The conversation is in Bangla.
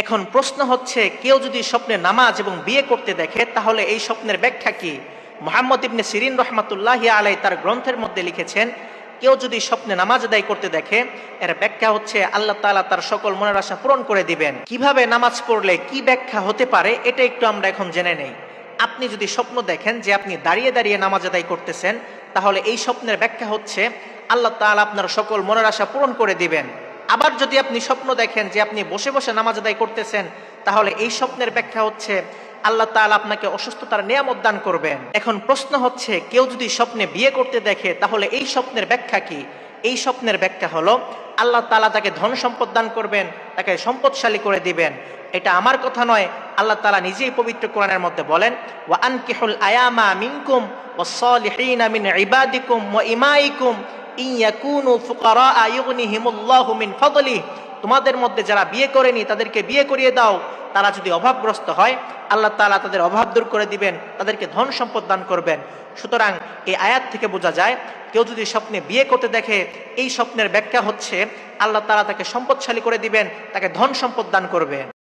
এখন প্রশ্ন হচ্ছে, কেউ যদি স্বপ্নে নামাজ এবং বিয়ে করতে দেখে তাহলে এই স্বপ্নের ব্যাখ্যা কি? মুহাম্মদ ইবনে সিরিন রহমাতুল্লাহি আলাইহি তার গ্রন্থের মধ্যে লিখেছেন, কেউ যদি স্বপ্নে নামাজ আদায় করতে দেখে এর ব্যাখ্যা হচ্ছে আল্লাহ তাআলা তার সকল মনের আশা পূরণ করে দিবেন। কিভাবে নামাজ পড়লে কি ব্যাখ্যা হতে পারে এটা একটু আমরা এখন জেনে নেই। আপনি যদি স্বপ্ন দেখেন যে আপনি দাঁড়িয়ে দাঁড়িয়ে নামাজ আদায় করতেছেন, তাহলে এই স্বপ্নের ব্যাখ্যা হচ্ছে আল্লাহ তাআলা আপনার সকল মনের আশা পূরণ করে দিবেন। আবার যদি আপনি স্বপ্ন দেখেন যে আপনি বসে বসে নামাজ আদায় করতেছেন, তাহলে এই স্বপ্নের ব্যাখ্যা হচ্ছে আল্লাহ তাআলা আপনাকে অসুস্থতার নিয়ামত দান করবেন। এখন প্রশ্ন হচ্ছে, কেউ যদি স্বপ্নে বিয়ে করতে দেখে তাহলে এই স্বপ্নের ব্যাখ্যা কি? এই স্বপ্নের ব্যাখ্যা হলো আল্লাহ তাআলা তাকে ধন সম্পদ দান করবেন, তাকে সম্পদশালী করে দিবেন। এটা আমার কথা নয়, আল্লাহ তাআলা নিজেই পবিত্র কোরআনের মধ্যে বলেন, ওয়া আনকিহুল আয়ামা মিনকুম ওয়াস সালিহিনা মিন ইবাদিকুম ওয়া ইমাইকুম ইয়াকুনু ফুকারা ইউগনিহিমুল্লাহু মিন ফাদলিহি। তোমাদের মধ্যে যারা বিয়ে করেনি তাদেরকে বিয়ে করিয়ে দাও, তারা যদি অভাবগ্রস্ত হয় আল্লাহ তাআলা তাদের অভাব দূর করে দিবেন, তাদেরকে ধন সম্পদ দান করবেন। সুতরাং এই আয়াত থেকে বোঝা যায়, কেউ যদি স্বপ্নে বিয়ে করতে দেখে এই স্বপ্নের ব্যাখ্যা হচ্ছে আল্লাহ তাআলা তাকে সম্পদশালী করে দিবেন, তাকে ধন সম্পদ দান করবেন।